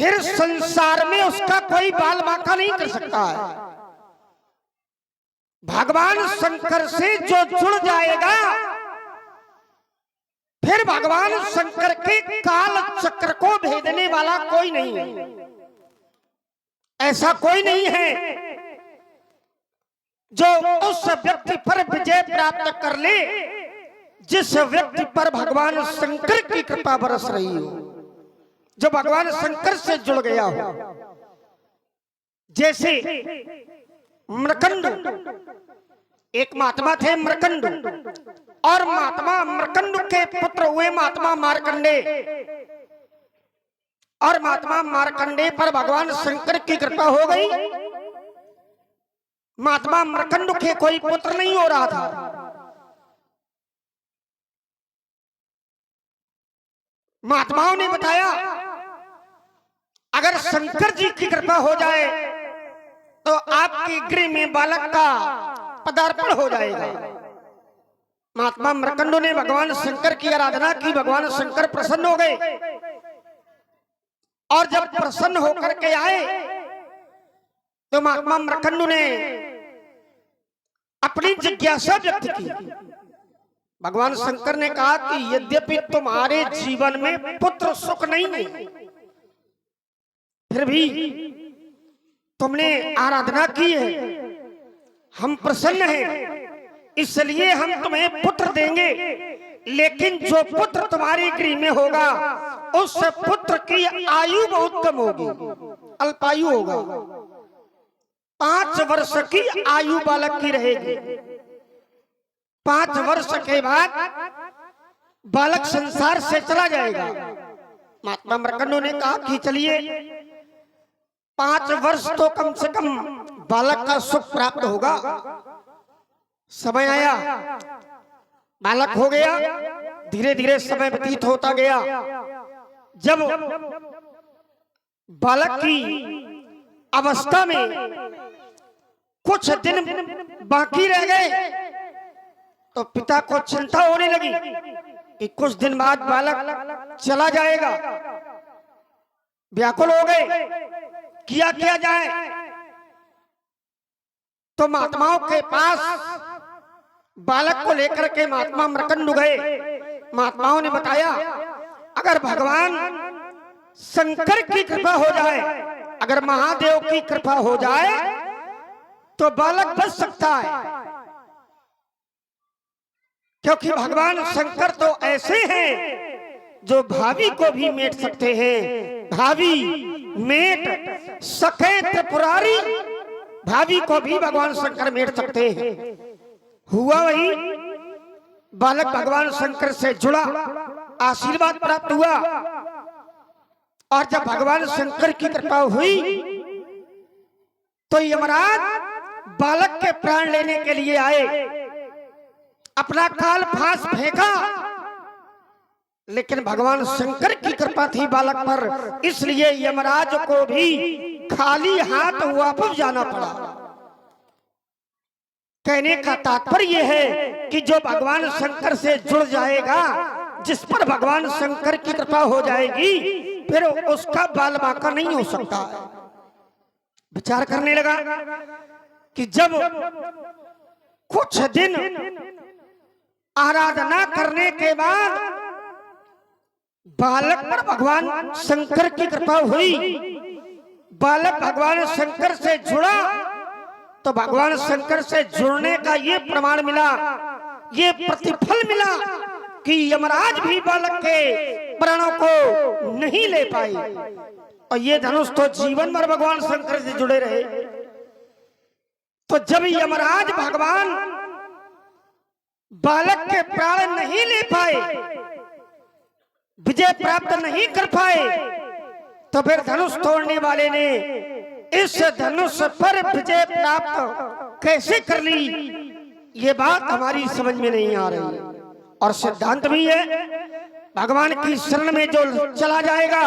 फिर संसार में उसका कोई बाल बांका नहीं कर सकता है। भगवान शंकर से जो जुड़ जाएगा, फिर भगवान शंकर के काल चक्र को भेदने वाला कोई नहीं है। ऐसा कोई नहीं है जो उस व्यक्ति पर विजय प्राप्त कर ले जिस व्यक्ति पर भगवान शंकर की कृपा बरस रही हो, जो भगवान शंकर से जुड़ गया हो। जैसे मृकंड, एक महात्मा थे मृकंड, और महात्मा मृकंड के पुत्र हुए महात्मा मार्कंडे, और महात्मा मार्कंडे पर भगवान शंकर की कृपा हो गई। महात्मा मृकंड के कोई पुत्र नहीं हो रहा था। महात्माओं ने बताया अगर शंकर जी की कृपा हो जाए तो आपके गृह में बालक का पदार्पण हो जाएगा। महात्मा मृकंड ने भगवान शंकर की आराधना की, भगवान शंकर प्रसन्न हो गए, और जब प्रसन्न होकर के आए तो महात्मा मृकंड ने अपनी जिज्ञासा व्यक्त की। भगवान शंकर ने कहा कि यद्यपि तुम्हारे जीवन में पुत्र सुख नहीं है, फिर भी तुमने आराधना की है, हम प्रसन्न हैं, इसलिए हम तुम्हें पुत्र देंगे। लेकिन जो पुत्र तुम्हारी गृह में होगा उस पुत्र की आयु बहुत कम होगी, अल्पायु होगा। 5 वर्ष की आयु बालक की रहेगी। 5 वर्ष के बाद बालक संसार से चला जाएगा। महात्मा मृकंड ने कहा कि चलिए 5 वर्ष तो कम से कम बालक का सुख प्राप्त होगा। समय आया, बालक हो गया, धीरे धीरे समय व्यतीत होता गया। जब बालक की अवस्था में कुछ दिन बाकी रह गए तो पिता को चिंता होने लगी कि कुछ दिन बाद बालक चला जाएगा। व्याकुल हो गए, किया जाए। तो महात्माओं के पास बालक को लेकर के महात्मा मृकंड गए। महात्माओं ने बताया अगर भगवान शंकर की कृपा हो जाए, अगर महादेव की कृपा हो जाए तो बालक बच सकता है, क्योंकि भगवान शंकर तो ऐसे हैं जो भावी को भी मेट सकते हैं। भावी मेट सके त्रिपुरारी, भावी को भी भगवान शंकर मेट सकते हैं। हुआ वही, बालक भगवान शंकर से जुड़ा, आशीर्वाद प्राप्त हुआ, और जब भगवान शंकर की कृपा हुई तो यमराज बालक के प्राण लेने के लिए आए। अपना काल फांस फेंका, लेकिन भगवान शंकर की कृपा थी बालक पर, इसलिए यमराज को भी खाली हाथ वापस जाना पड़ा। कहने का तात्पर्य है कि जो भगवान शंकर से जुड़ जाएगा, जिस पर भगवान शंकर की कृपा हो जाएगी, फिर उसका बाल बांका नहीं हो सकता। विचार करने लगा कि जब कुछ दिन आराधना करने के बाद बालक पर भगवान शंकर की कृपा हुई, बालक भगवान शंकर से जुड़ा, तो भगवान शंकर से जुड़ने का ये प्रमाण मिला, ये प्रतिफल मिला कि यमराज भी बालक के प्राणों को नहीं ले पाए, और ये धनुष तो जीवन भर भगवान शंकर से जुड़े रहे। तो जब यमराज भगवान बालक के प्राण नहीं ले पाए, विजय प्राप्त नहीं कर पाए, तो फिर धनुष तोड़ने वाले ने इस धनुष पर विजय प्राप्त कैसे कर ली, ये बात हमारी समझ में नहीं आ रही। और सिद्धांत भी है, भगवान की शरण में जो चला जाएगा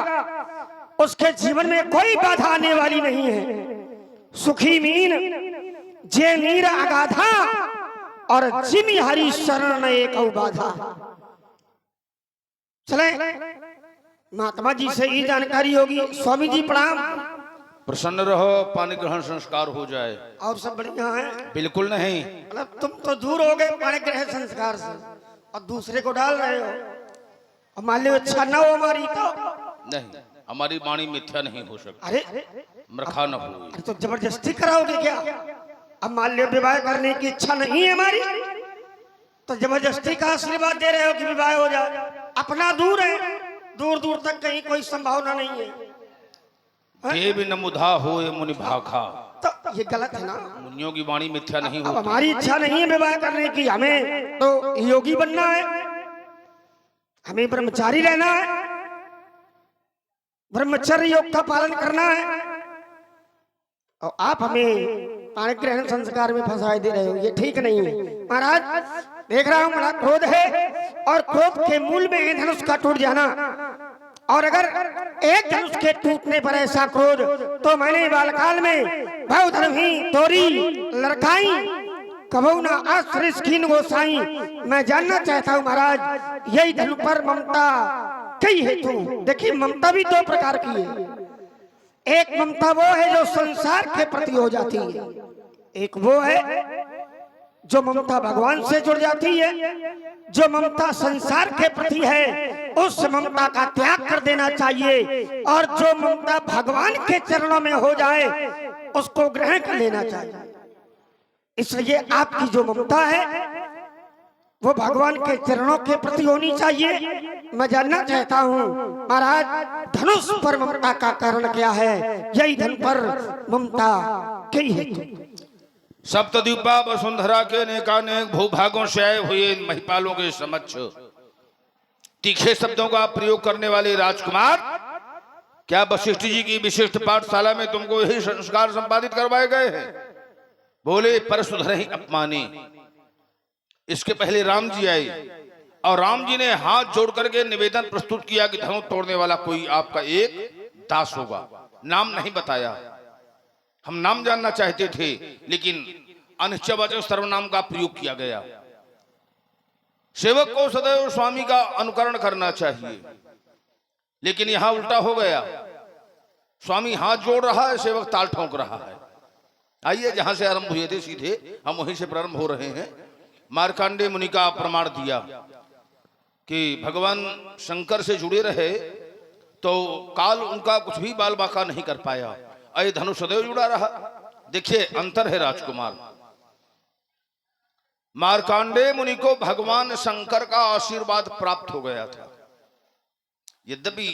उसके जीवन में कोई बाधा आने वाली नहीं है। सुखी मीन जे नीर अगाधा, और जिमि हरि शरण एक बाधा। चले, महात्मा जी से ही जानकारी होगी। स्वामी जी प्रणाम। प्रसन्न रहो, पानी ग्रहण संस्कार हो जाए। और सब बढ़िया है? बिल्कुल नहीं। मतलब तुम तो दूर हो गए पानी ग्रहण संस्कार से और दूसरे को डाल रहे हो। और मान लो अच्छा ना हो हमारी तो नहीं, हमारी वाणी मिथ्या नहीं हो सकती। अरे मरखा न हो। तो जबरदस्ती कराओगे क्या? अब मान लो विवाह करने की इच्छा नहीं है हमारी तो जबरदस्ती का आशीर्वाद दे रहे हो कि विवाह हो जाए। अपना दूर है, दूर दूर तक कहीं कोई संभावना नहीं है। देव न मुधा हो ये मुनि भाखा। तो ये गलत है ना? मुनियों की वाणी मिथ्या नहीं अब होती। हमारी इच्छा नहीं है विवाह करने की, हमें तो योगी बनना है, हमें ब्रह्मचारी रहना है, ब्रह्मचर्य योग का पालन करना है। और आप हमें पाणी ग्रहण संस्कार में फंसाए दे रहे हो, ये ठीक नहीं है। महाराज देख रहा हूं बड़ा क्रोध है और क्रोध के मूल में है धनुष का टूट जाना। और अगर एक धनुष के टूटने पर ऐसा क्रोध तो मैंने बालकाल में भाव धर्म ही तोरी लड़काई कबहू ना आश्रित कीन गोसाई। मैं जानना चाहता हूँ महाराज, यही धनु पर ममता कई हेतु। देखिए ममता भी दो प्रकार की है। एक ममता वो है जो संसार के प्रति हो जाती है, एक वो है जो ममता भगवान से जुड़ जाती है। जो ममता संसार के प्रति है उस ममता का त्याग कर देना चाहिए और जो ममता भगवान के चरणों में हो जाए उसको ग्रहण कर लेना चाहिए। इसलिए आपकी जो ममता है वो भगवान के चरणों के प्रति होनी चाहिए। मैं जानना चाहता हूँ महाराज धनुष पर ममता का कारण क्या है? यही धन पर ममता कई हेतु। सप्तद्वीपा वसुंधरा के अनेकानेक भूभागों से आए हुए महिपालों के समक्ष तीखे शब्दों का प्रयोग करने वाले राजकुमार, क्या वशिष्ठ जी की विशिष्ट पाठशाला में तुमको यही संस्कार संपादित करवाए गए हैं? बोले परशुधर ही अपमानी। इसके पहले राम जी आए और राम जी ने हाथ जोड़ करके निवेदन प्रस्तुत किया कि धनुष तोड़ने वाला कोई आपका एक दास होगा। नाम नहीं बताया, हम नाम जानना चाहते थे लेकिन अनिश्चयवाचक सर्वनाम का प्रयोग किया गया। सेवक को सदैव स्वामी का अनुकरण करना चाहिए, लेकिन यहां उल्टा हो गया। स्वामी हाथ जोड़ रहा है, सेवक ताल ठोंक रहा है। आइए जहां से आरंभ हुए थे सीधे हम वहीं से प्रारंभ हो रहे हैं। मार्कंडेय मुनि का प्रमाण दिया कि भगवान शंकर से जुड़े रहे तो काल उनका कुछ भी बाल बाका नहीं कर पाया। अय धनुष सदैव जुड़ा रहा। देखिए अंतर है राजकुमार। मार्कंडेय मुनि को भगवान शंकर का आशीर्वाद प्राप्त हो गया था। यद्यपि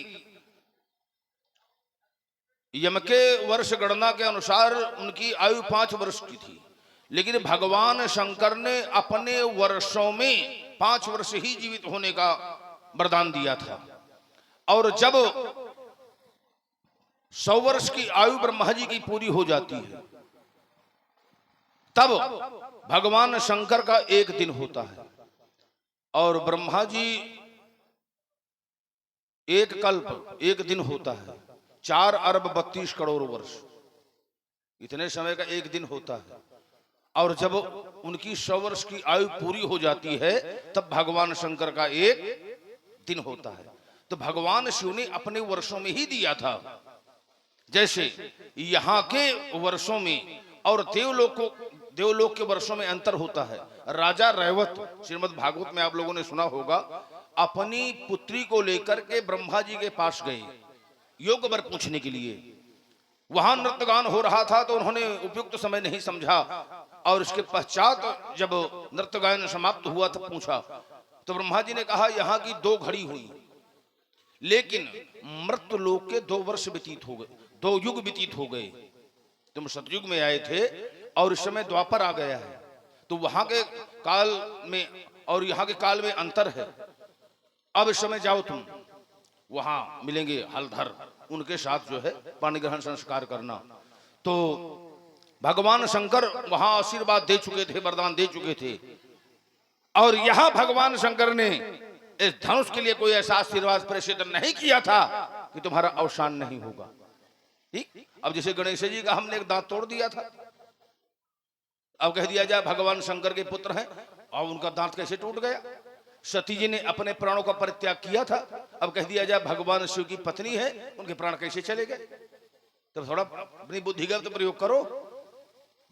यम के वर्ष गणना के अनुसार उनकी आयु 5 वर्ष की थी, लेकिन भगवान शंकर ने अपने वर्षों में 5 वर्ष ही जीवित होने का वरदान दिया था। और जब 100 वर्ष की आयु ब्रह्मा जी की पूरी हो जाती है तब भगवान शंकर का एक दिन होता है और ब्रह्मा जी एक कल्प एक दिन होता है। 4 अरब 32 करोड़ वर्ष इतने समय का एक दिन होता है। और जब उनकी 100 वर्ष की आयु पूरी हो जाती है तब भगवान शंकर का एक दिन होता है। तो भगवान शिव ने अपने वर्षों में ही दिया था। जैसे यहाँ के वर्षों में और देवलोक के वर्षों में अंतर होता है। राजा रैवत श्रीमद् भागवत में आप लोगों ने सुना होगा, अपनी पुत्री को लेकर के ब्रह्मा जी के पास गए योग वर पूछने के लिए। वहां नृत्यगान हो रहा था तो उन्होंने उपयुक्त समय नहीं समझा और इसके पश्चात जब नृत्यगान समाप्त हुआ तब पूछा तो ब्रह्मा जी ने कहा यहाँ की 2 घड़ी हुई, लेकिन मृत्यु लोक के 2 वर्ष व्यतीत हो गए, 2 युग व्यतीत हो गए। तुम सतयुग में आए थे और इस समय द्वापर आ गया है, तो वहां के काल में और यहाँ के काल में अंतर है। अब इस समय जाओ तुम, वहां मिलेंगे हलधर, उनके साथ जो है पाणी ग्रहण संस्कार करना। तो भगवान शंकर वहां आशीर्वाद दे चुके थे, वरदान दे चुके थे। और यहां भगवान शंकर ने इस धनुष के लिए कोई ऐसा आशीर्वाद प्रेषित नहीं किया था कि तुम्हारा अवसान नहीं होगा। ठीक, अब जैसे गणेश जी का हमने एक दांत तोड़ दिया था, अब कह दिया जाए भगवान शंकर के पुत्र हैं और उनका दांत कैसे टूट गया? सती जी ने अपने प्राणों का परित्याग किया था, अब कह दिया जाए भगवान शिव की पत्नी है, उनके प्राण कैसे चले गए? तो थोड़ा अपनी बुद्धि का तो प्रयोग करो।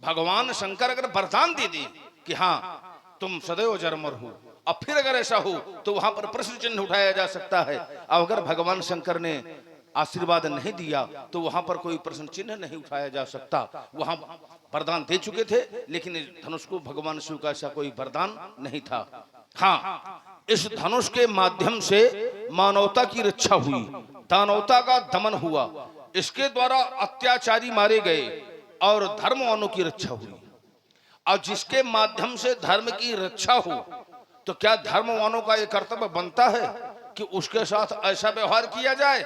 भगवान शंकर अगर वरदान दे दे कि हाँ तुम सदैव जरमर हो, और फिर अगर ऐसा हो तो वहां पर प्रश्न चिन्ह उठाया जा सकता है। और अगर भगवान शंकर ने आशीर्वाद नहीं दिया तो वहां पर कोई प्रश्न चिन्ह नहीं उठाया जा सकता। वहां वरदान दे चुके थे, लेकिन इस धनुष को भगवान शिव का ऐसा कोई वरदान नहीं था। हाँ, इस धनुष के माध्यम से मानवता की रक्षा हुई, दानवता का दमन हुआ, इसके द्वारा अत्याचारी मारे गए और धर्मवानों की रक्षा हुई। और जिसके माध्यम से धर्म की रक्षा हो तो क्या धर्मवानों का यह कर्तव्य बनता है कि उसके साथ ऐसा व्यवहार किया जाए,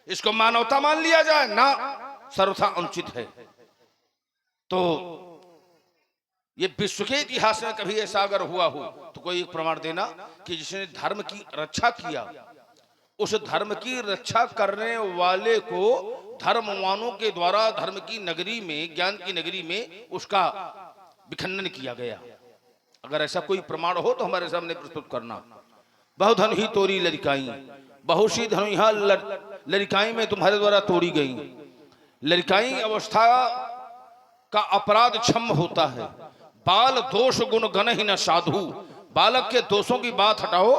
इसको मानवता मान लिया जाए? ना, सर्वथा अनुचित है। तो ये विश्व के इतिहास में कभी ऐसा अगर हुआ हो तो कोई एक प्रमाण देना कि जिसने धर्म की रक्षा किया, उस धर्म की रक्षा करने वाले को धर्मवानों के द्वारा धर्म की नगरी में, ज्ञान की नगरी में उसका विखंडन किया गया। अगर ऐसा कोई प्रमाण हो तो हमारे सामने प्रस्तुत करना। बहुधन ही तोरी लड़काई, बहुत सी धनुहा लड़काई में तुम्हारे द्वारा तोड़ी गई। लड़काई अवस्था का अपराध क्षम होता है, बाल दोष गुण गण ही न साधु। बालक के दोषों की बात हटाओ,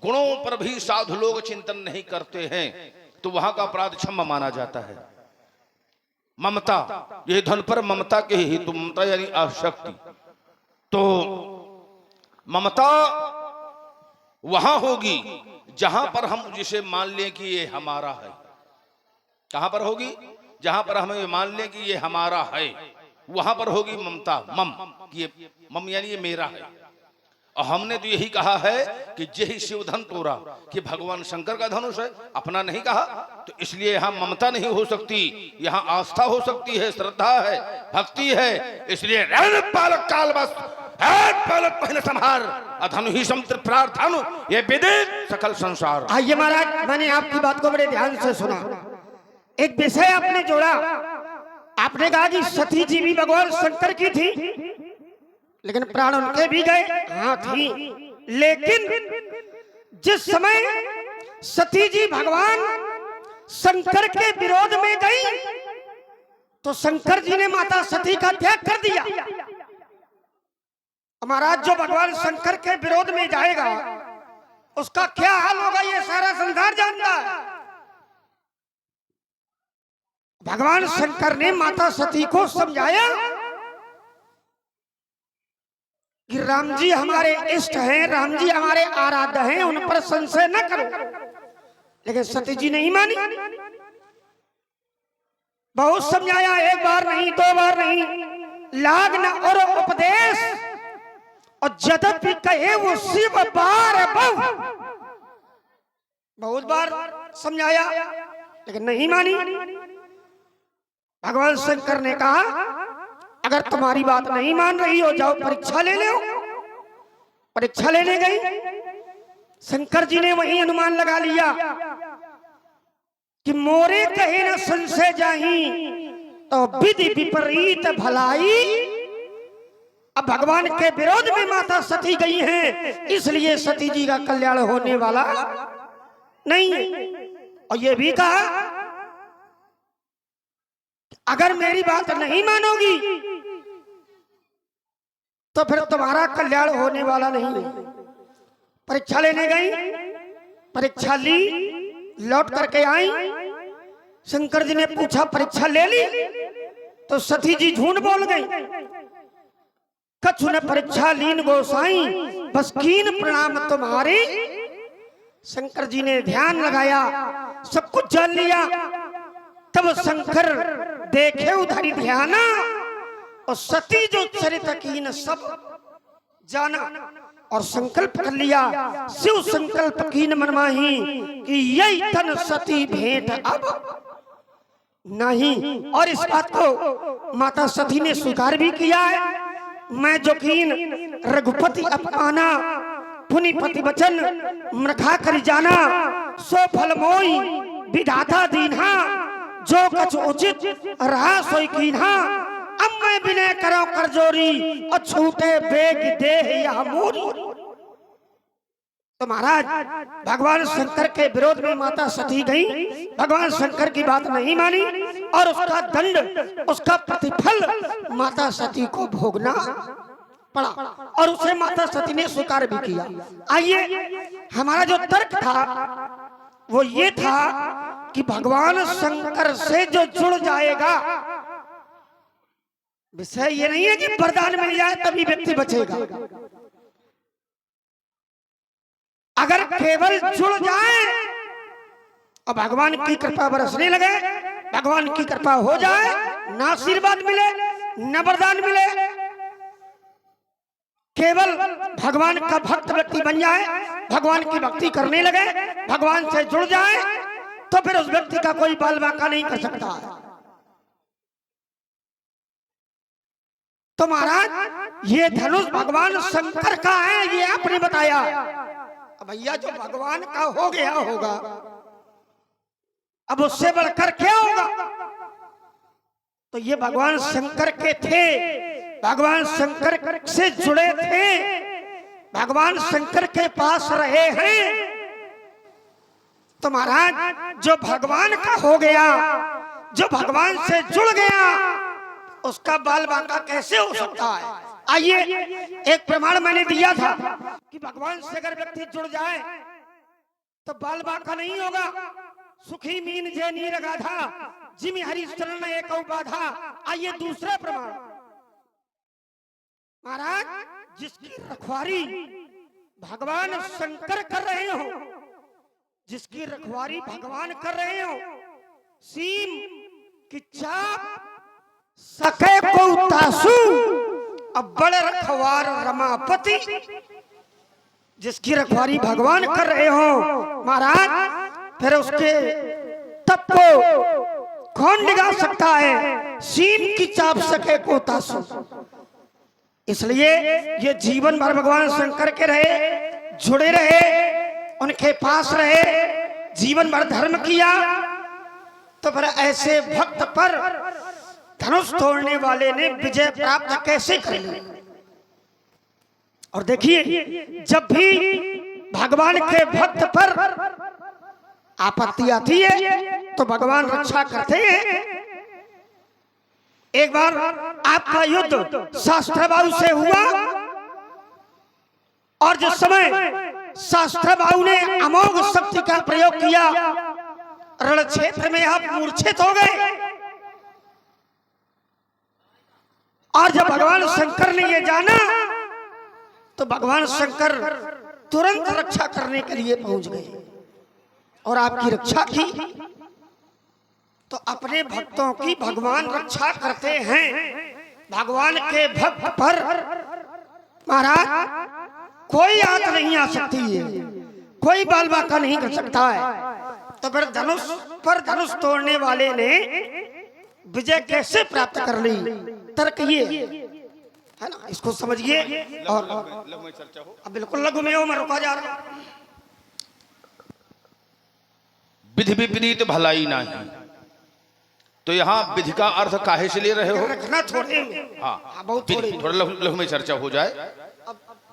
गुणों पर भी साधु लोग चिंतन नहीं करते हैं, तो वहां का अपराध क्षम माना जाता है। ममता, ये धन पर ममता के हेतु, ममता यानी आसक्ति, तो ममता वहां होगी जहां पर हम जिसे मान लें कि ये हमारा है। कहां पर होगी? जहां पर हम ये मान लें कि ये हमारा है, वहां पर होगी ममता। मम, ये मम यानी ये मेरा है। और हमने तो यही कहा है कि जय शिव धन तोरा, कि भगवान शंकर का धनुष है, अपना नहीं कहा। तो इसलिए यहाँ ममता नहीं हो सकती, यहाँ आस्था हो सकती है, श्रद्धा है, भक्ति है। इसलिए पालक काल बस पालक पहले संहार अधनु ही समुद्र प्रार्थनु, ये विदित सकल संसार। आइए महाराज, मैंने आपकी बात को बड़े ध्यान से सुना। एक विषय आपने जोड़ा, आपने कहा कि सती जी भी भगवान शंकर की थी, लेकिन प्राण उनके भी गए। हाँ थी, लेकिन जिस समय सती जी भगवान शंकर के विरोध में गई तो शंकर जी ने माता सती का त्याग कर दिया। महाराज, जो भगवान शंकर के विरोध में जाएगा उसका क्या हाल होगा ये सारा संसार जानता है। भगवान शंकर ने माता सती को समझाया कि राम जी हमारे इष्ट हैं, राम जी हमारे आराध्य हैं, उन पर संशय न करो। लेकिन सती जी नहीं मानी। बहुत समझाया, एक बार नहीं, दो बार नहीं, लाग न और उपदेश, और यद्यपि कहे वो शिव बार बहुत बार समझाया, लेकिन नहीं मानी। भगवान शंकर ने कहा अगर तुम्हारी बात नहीं मान रही हो, जाओ परीक्षा ले लो। परीक्षा लेने गई, शंकर जी ने वही अनुमान लगा लिया कि मोरे कहे न संशय जाही, तो विधि विपरीत भलाई। अब भगवान के विरोध में माता सती गई हैं, इसलिए सती जी का कल्याण होने वाला नहीं। और ये भी कहा अगर मेरी बात नहीं मानोगी तो फिर तुम्हारा कल्याण होने वाला नहीं है। परीक्षा लेने गई, परीक्षा ली, लौट करके आई। शंकर जी ने पूछा परीक्षा ले ली? तो सती जी झूठ बोल गई। कछु ने परीक्षा लीन गोसाई, बस कीन प्रणाम तुम्हारी। शंकर जी ने ध्यान लगाया, सब कुछ जान लिया। तब शंकर देखे उधरी ध्याना, और सती जो चरित कीन सब जाना, और संकल्प कर लिया। शिव संकल्प कीन मनमाही कि यही तन सती भेंट अब नहीं। और इस बात को माता सती ने स्वीकार भी किया है। मैं जो कीन रघुपति अपमाना, पुनिपति वचन मृखा कर जाना, सो फल मोई विधाता दीन्हा, जो कछ उचित रहा सोई कीन्हा। अब मैं विनय करो कर जोरी, और छूटे बेग देह यह मोरी। तो महाराज भगवान शंकर के विरोध में माता सती गई, भगवान शंकर की बात नहीं मानी और उसका दंड, उसका प्रतिफल माता सती को भोगना पड़ा और उसे माता सती ने स्वीकार भी किया। आइए, हमारा जो तर्क था वो ये था कि भगवान शंकर से जो जुड़ जाएगा, विषय ये नहीं है कि वरदान मिल जाए तभी व्यक्ति बचेगा। अगर केवल जुड़ जाए और भगवान की कृपा बरसने लगे, भगवान की कृपा हो जाए, ना आशीर्वाद मिले न वरदान मिले, केवल भगवान का भक्त व्यक्ति बन जाए, भगवान की भक्ति करने लगे, भगवान से जुड़ जाए, तो फिर उस व्यक्ति का कोई बाल बांका नहीं कर सकता। तो महाराज ये धनुष भगवान शंकर का है, ये आपने बताया। भैया जो भगवान का हो गया होगा, अब उससे बढ़कर क्या होगा? तो ये भगवान शंकर के थे, भगवान शंकर से जुड़े थे, भगवान शंकर के पास रहे हैं। तो महाराज जो भगवान का हो गया, जो भगवान से जुड़ गया, उसका बाल बांका कैसे हो सकता है? आइए, एक प्रमाण मैंने दिया था कि भगवान से अगर व्यक्ति जुड़ जाए तो बाल बांका नहीं होगा। सुखी मीन जे नी लगा था, जिमि हरिश्चरण एक बाधा। आइए दूसरा प्रमाण, महाराज जिसकी रखवारी भगवान शंकर कर रहे हो, जिसकी रखवारी भगवान कर रहे हो, सीम की चाप सके को तासु अब बड़े रखवार रमापति, जिसकी रखवारी भगवान कर रहे हो महाराज, फिर उसके तप को कौन निकाल सकता है? सीम की चाप सके को तासु। इसलिए ये जीवन भर भगवान शंकर के रहे, जुड़े रहे, उनके पास रहे, जीवन भर धर्म किया, तो फिर ऐसे भक्त पर धनुष तोड़ने वाले ने विजय प्राप्त कैसे कर ली? और देखिए, जब भी भगवान के भक्त पर आपत्ति आती है तो भगवान रक्षा करते हैं। एक बार आपका युद्ध शास्त्रबाहु से हुआ और जिस समय शास्त्रबाहु ने अमोघ शक्ति का प्रयोग किया, रण क्षेत्र में आप मूर्छित हो गए। और जब भगवान शंकर ने ये जाना तो भगवान शंकर तुरंत रक्षा करने के लिए पहुंच गए और आपकी रक्षा की। तो अपने भक्तों की भगवान रक्षा करते हैं। भगवान के भक्त पर महाराज कोई आंच नहीं आ सकती है, कोई बाल बांका नहीं कर सकता है। तो फिर धनुष पर धनुष तोड़ने वाले ने विजय कैसे प्राप्त कर ली? तर्क ये है ना, इसको समझिए। और लघु में चर्चा हो। अब बिल्कुल लघु में हो, मैं रुका जा रहा हूं। विधि विपरीत भलाई नहीं, तो यहाँ विधि का अर्थ काहे से ले रहे हो? रखना थोड़े, हाँ, बहुत थोड़े, थोड़ा लघु में चर्चा हो जाए।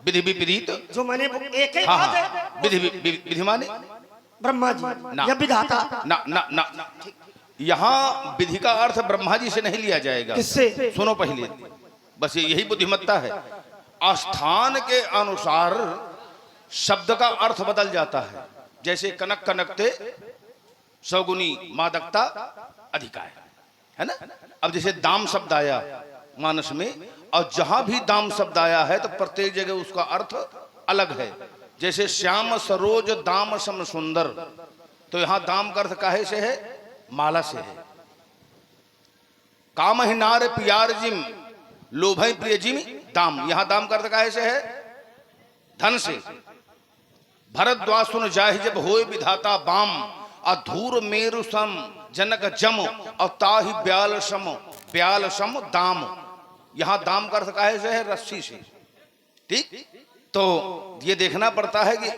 विधि विपरीत जो मैंने एक ही हाँ बात है, हाँ, विधि माने ब्रह्मा जी या विधाता ना ना ना, यहाँ विधि का अर्थ ब्रह्मा जी से नहीं लिया जाएगा। किससे? सुनो पहले, बस यही बुद्धिमत्ता है। स्थान के अनुसार शब्द का अर्थ बदल जाता है। जैसे कनक कनकते सौगुनी मादकता अधिका है ना। अब जैसे दाम शब्द आया मानस में, और जहां भी दाम शब्द आया है तो प्रत्येक जगह उसका अर्थ अलग है। जैसे श्याम सरोज दाम सम सुंदर, तो यहाँ दाम का अर्थ काहे से है? माला से है। काम ही नार प्यार जिम लोभ प्रिय जिम दाम, यहाँ दाम का अर्थ काहे से है? धन से। भरद्वाज सुन जाहि जब होए विधाता बाम, अधूर मेरु सम जनक जम, और ताहि ब्याल सम दाम, यहाँ दाम का अर्थ काहे से है? रस्सी से। ठीक, तो ये देखना पड़ता है कि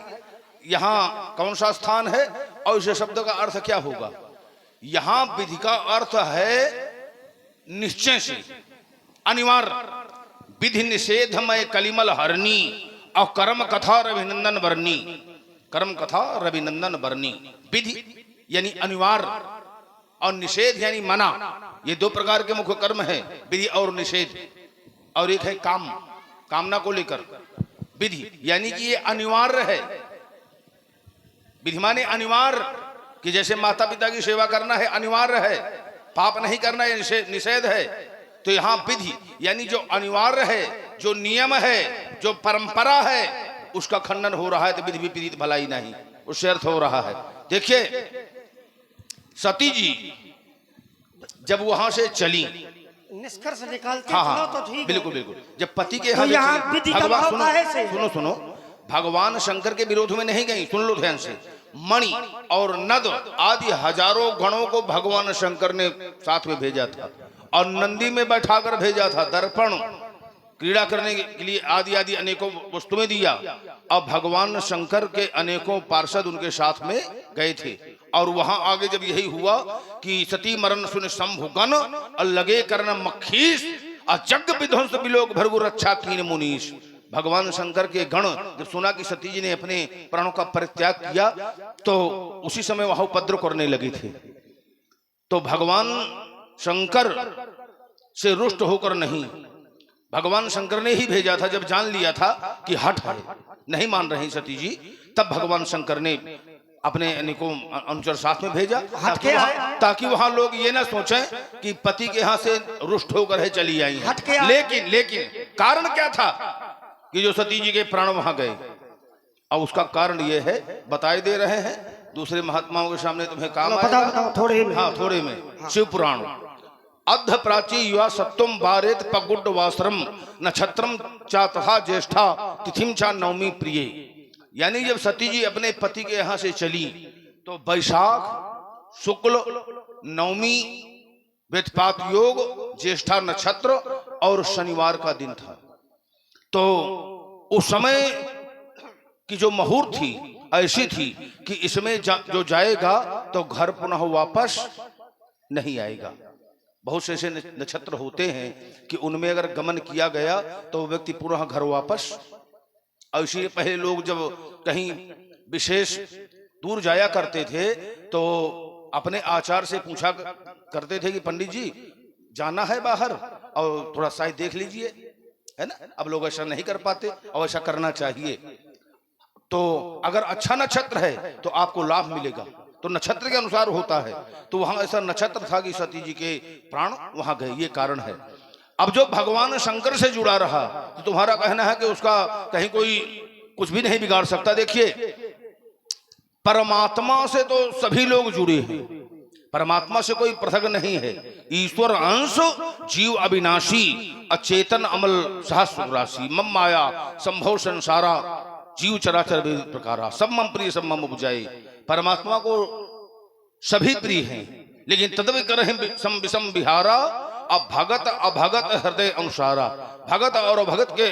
यहाँ कौन सा स्थान है और इस शब्द का अर्थ क्या होगा। यहाँ विधि का अर्थ है निश्चय से, अनिवार्य। विधि निषेधमय कलिमल हरणी, और कर्म कथा अभिनंदन वर्णी। कर्म कथा रविनंदन बरनी। विधि यानी अनिवार्य और निषेध यानी मना, ये दो प्रकार के मुख्य कर्म है, विधि और निषेध। और एक है काम, कामना को लेकर। विधि यानी कि ये अनिवार्य है, विधि माने अनिवार्य, कि जैसे माता पिता की सेवा करना है अनिवार्य है, पाप नहीं करना ये निषेध है। तो यहाँ विधि यानी जो अनिवार्य है, जो नियम है, जो परंपरा है, उसका खंडन हो रहा है। तो विधि विपरीत भलाई नहीं, उससे अर्थ हो रहा है। देखिए सती जी जब वहां से चली, निष्कर्ष निकालते हाँ चलो हाँ तो ठीक है। बिल्कुल बिल्कुल, जब पति के तो यहाँ यहाँ चली, विधि का भगवान भाव सुनो काहे से? सुनो सुनो, भगवान शंकर के विरोध में नहीं गई, सुन लो ध्यान से। मणि और नद आदि हजारों गणों को भगवान शंकर ने साथ में भेजा था और नंदी में बैठाकर भेजा था, दर्पण क्रीड़ा करने के लिए आदि आदि अनेकों वस्तुएं दिया। अब भगवान शंकर के अनेकों पार्षद उनके साथ में गए थे और वहां आगे जब यही हुआ कि सती मरण सुन शंभुगन और लगे करना मखीस और जग विध्वंस बिलोक भरगु रक्षा कीन मुनीश। भगवान शंकर के गण जब सुना कि सती जी ने अपने प्राणों का परित्याग किया तो उसी समय वहां उपद्रव करने लगे थे। तो भगवान शंकर से रुष्ट होकर नहीं, भगवान शंकर ने ही भेजा था। जब जान लिया था कि हट है, नहीं मान रही सती जी, तब भगवान शंकर ने अपने अनेकों अनुचर साथ में भेजा ताकि वहां लोग ये ना सोचें कि पति के यहाँ से रुष्ट होकर है चली आई है। लेकिन कारण क्या था कि जो सती जी के प्राण वहां गए। अब उसका कारण ये है, बताए दे रहे हैं दूसरे महात्माओं के सामने, तुम्हें काम आएगा थोड़े में। हाँ थोड़े में। शिव पुराण अध प्राची युवा सत्वम बारेत पगुड वास्त्रम नक्षत्रम चा तथा ज्येष्ठा तिथिम चा नवमी प्रिय। यानी जब सती जी अपने पति के यहाँ से चली तो वैशाख शुक्ल नवमी व्यतपात योग ज्येष्ठा नक्षत्र और शनिवार का दिन था। तो उस समय की जो मुहूर्त थी ऐसी थी कि इसमें जो जाएगा तो घर पुनः वापस नहीं आएगा। बहुत से ऐसे नक्षत्र होते हैं कि उनमें अगर गमन किया गया तो व्यक्ति पुनः घर वापस। और इसीलिए पहले लोग जब कहीं विशेष दूर जाया करते थे तो अपने आचार से पूछा करते थे कि पंडित जी जाना है बाहर और थोड़ा साइड देख लीजिए, है ना। अब लोग ऐसा नहीं कर पाते और ऐसा करना चाहिए। तो अगर अच्छा नक्षत्र है तो आपको लाभ मिलेगा, तो नक्षत्र के अनुसार होता है। तो वहां ऐसा नक्षत्र था कि सती जी के प्राण वहां गए, ये कारण है। अब जो भगवान शंकर से जुड़ा रहा तो तुम्हारा कहना है कि उसका कहीं कोई कुछ भी नहीं बिगाड़ सकता। देखिए परमात्मा से तो सभी लोग जुड़े हैं, परमात्मा से कोई पृथक नहीं है। ईश्वर अंश जीव अविनाशी अचेतन अमल सहस्र राशि मम माया संभव संसारा जीव चराचर विविध प्रकारा सब मम प्रिय सब मम उपजाए। परमात्मा को सभी प्रिय हैं, लेकिन तदविकर सम विषम विहारा अब भगत अभगत हृदय अनुसारा। भगत और अभगत के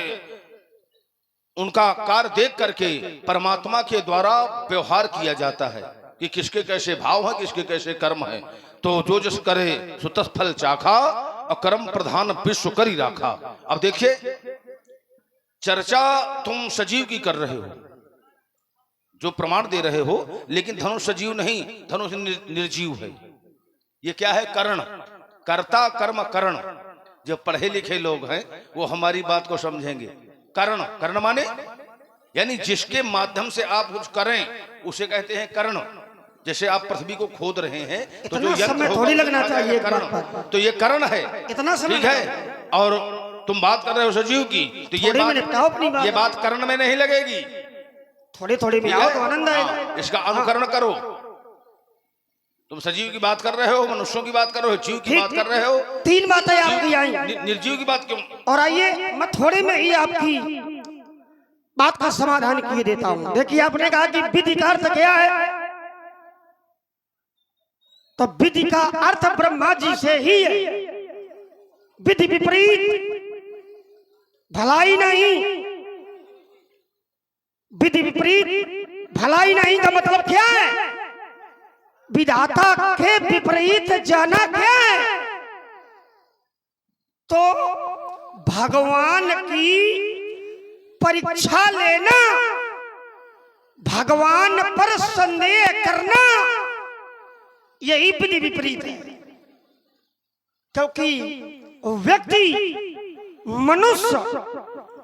उनका कार्य देख करके परमात्मा के द्वारा व्यवहार किया जाता है कि किसके कैसे भाव है, किसके कैसे कर्म है। तो जो जिस करे सुतस फल चाखा और कर्म प्रधान विश्व करी राखा। अब देखिए चर्चा तुम सजीव की कर रहे हो, जो प्रमाण दे रहे हो, लेकिन धनुष सजीव नहीं, धनुष निर्जीव है। ये क्या है? करण, कर्ता कर्म करण। जो पढ़े लिखे लोग हैं वो हमारी बात को समझेंगे। करण, कर्ण माने यानी जिसके माध्यम से आप कुछ करें उसे कहते हैं कर्ण। जैसे आप पृथ्वी को खोद रहे हैं तो जो यंत्र थोड़ी लगना चाहिए कर्ण, तो ये कर्ण है, इतना समय ठीक है। और तुम बात कर रहे हो सजीव की, तो ये बात कर्ण में नहीं लगेगी, थोड़ी थोड़ी में आओ तो आनंद आएगा। इसका अनुकरण करो। तुम सजीव की बात कर रहे हो, मनुष्यों की बात कर रहे हो, जीव की बात कर रहे हो। तीन बातें आपकी आई, निर्जीव की बात क्यों? और आइए मैं थोड़े में ही आपकी बात का समाधान किए देता हूं। देखिए आपने कहा कि विधि का अर्थ क्या है, तो विधि का अर्थ ब्रह्मा जी से ही है। विधि विपरीत भलाई नहीं, विधि विपरीत भलाई नहीं का मतलब क्या है? विधाता के विपरीत जाना क्या है? तो भगवान की परीक्षा लेना, भगवान पर संदेह करना यही विधि विपरीत है, क्योंकि व्यक्ति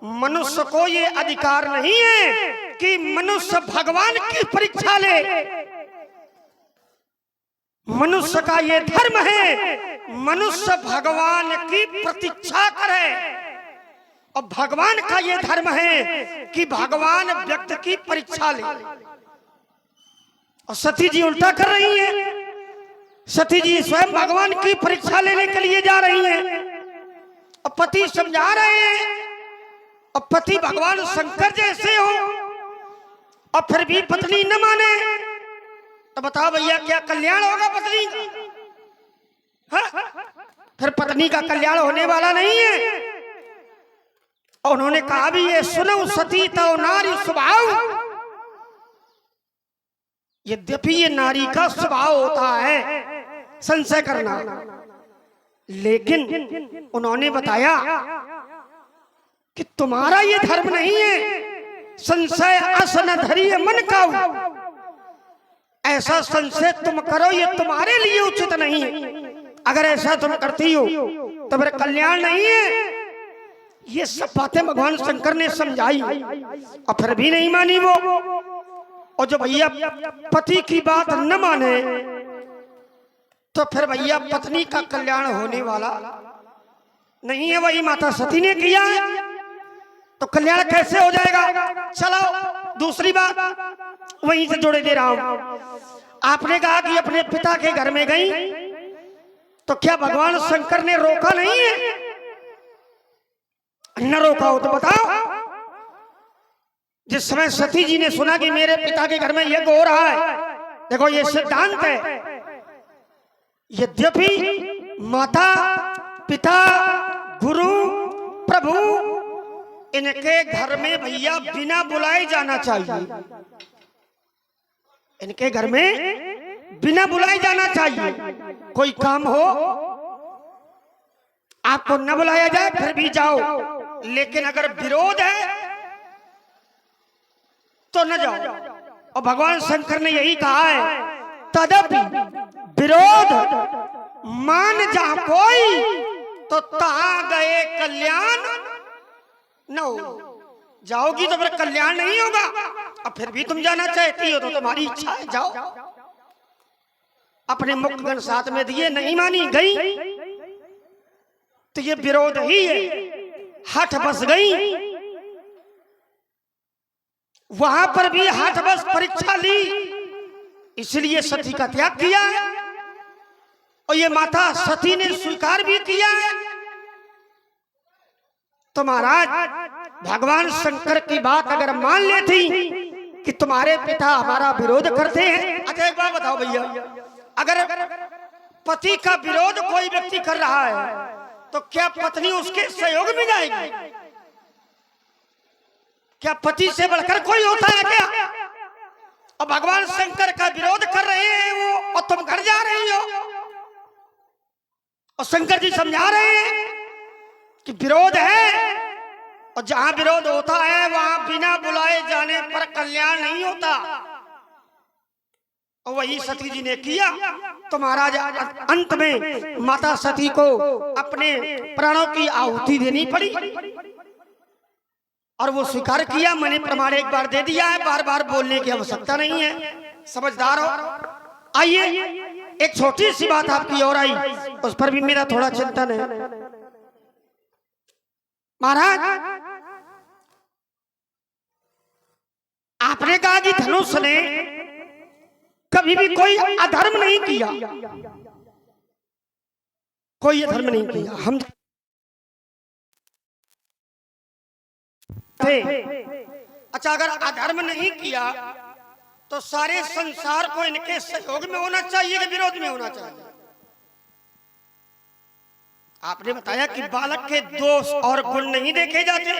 मनुष्य को ये अधिकार नहीं है कि मनुष्य भगवान की परीक्षा ले। मनुष्य का ये धर्म है मनुष्य भगवान की प्रतीक्षा करे, और भगवान का ये धर्म है कि भगवान व्यक्ति की परीक्षा ले। और सती जी उल्टा कर रही है। सती जी स्वयं भगवान की परीक्षा लेने के लिए जा रही हैं, और पति समझा रहे हैं, और पति भगवान शंकर जैसे हो, और फिर भी पत्नी न माने, तो बताओ भैया क्या कल्याण होगा पत्नी का? हाँ? फिर पत्नी का कल्याण होने वाला नहीं है। और उन्होंने कहा भी ये सुनो सती तो नारी स्वभाव, यद्यपि ये नारी का स्वभाव होता है संशय करना, लेकिन उन्होंने बताया कि तुम्हारा ये धर्म नहीं है। संशय असन धरिए मन का, ऐसा संशय तुम करो ये तुम्हारे लिए उचित नहीं है। अगर ऐसा तुम करती हो तो मेरा कल्याण नहीं है। ये सब बातें भगवान शंकर ने समझाई, और फिर भी नहीं मानी वो। और जो भैया पति की बात न माने तो फिर भैया पत्नी का कल्याण होने वाला नहीं है। वही माता सती ने किया, तो कल्याण कैसे हो जाएगा? चलो दूसरी बात वहीं से जोड़े दे रहा हूं। आपने कहा कि अपने पिता के घर में गई, तो क्या भगवान शंकर ने रोका नहीं है? न रोका हो तो बताओ। जिस समय सती जी ने सुना कि मेरे पिता के घर में यज्ञ हो रहा है, देखो ये सिद्धांत है, यद्यपि माता पिता गुरु प्रभु इनके घर में भैया बिना बुलाए जाना चाहिए। इनके घर में बिना बुलाए जाना चाहिए। कोई काम हो आपको न बुलाया जाए फिर भी जाओ, लेकिन अगर विरोध है तो न जाओ। और भगवान शंकर ने यही कहा है, तदपि विरोध मान जा कोई, तो तहां गए कल्याण न हो। जाओगी तो फिर कल्याण नहीं होगा, और फिर भी तुम जाना चाहती हो तो तुम्हारी इच्छा है, जाओ। अपने मुक्तगण साथ में दिए, नहीं मानी, गई, तो ये विरोध ही है। हठ बस गई, वहां पर भी हठ बस परीक्षा ली, इसलिए सती का त्याग किया, और ये माता सती ने स्वीकार भी किया। तो महाराज भगवान शंकर की बात अगर मान लेती कि तुम्हारे पिता हमारा विरोध करते हैं। अच्छा एक बात बताओ भैया, अगर पति का विरोध कोई व्यक्ति कर रहा है तो क्या पत्नी उसके सहयोग में जाएगी? क्या पति से बढ़कर कोई होता है क्या? और भगवान शंकर का विरोध कर रहे हैं वो, और तुम घर जा रही हो। और शंकर जी समझा रहे हैं कि विरोध है, और जहां विरोध होता है वहां बिना बुलाए जाने पर कल्याण नहीं होता। और वही सती जी ने किया। तो महाराज अंत में माता सती को अपने प्राणों की आहुति देनी पड़ी, और वो स्वीकार किया। मैंने प्रमाण एक बार दे दिया है, बार बार बोलने की आवश्यकता नहीं है, समझदार हो। आइए एक छोटी सी बात आपकी और आई, उस पर भी मेरा थोड़ा चिंतन है। महाराज आपने कहा कि धनुष ने कभी भी कोई अधर्म नहीं किया, कोई अधर्म नहीं किया। हम थे। अच्छा अगर अधर्म नहीं किया तो सारे संसार को इनके सहयोग में होना चाहिए कि विरोध में होना चाहिए? आपने बताया कि बालक के दोष और गुण नहीं देखे जाते,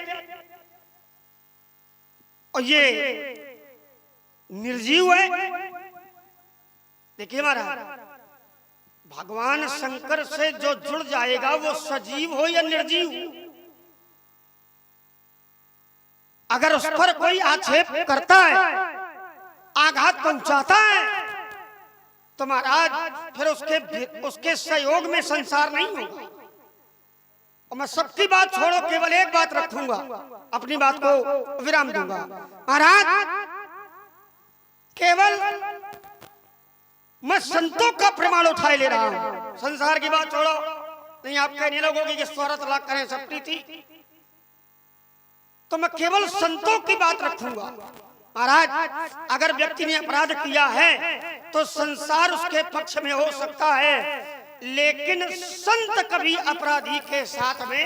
और ये निर्जीव है। देखिए महाराज, भगवान शंकर से जो जुड़ जाएगा वो सजीव हो या निर्जीव, अगर उस पर कोई आक्षेप करता है आघात पहुंचाता है तो महाराज फिर उसके सहयोग में संसार नहीं होगा। और मैं सबकी बात छोड़ो, केवल एक बात रखूंगा, अपनी बात को विराम दूंगा। महाराज केवल मैं संतों का प्रमाण उठाए ले रहा हूं, संसार की बात छोड़ो। नहीं आप कहने लगोगे कि 12 लाख करें सब थी, तो मैं केवल संतों की बात रखूंगा। महाराज अगर व्यक्ति ने अपराध किया है तो संसार उसके पक्ष में हो सकता है, लेकिन संत कभी अपराधी के साथ में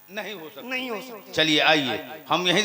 नहीं हो सकता। नहीं हो सकता। चलिए आइए हम यहीं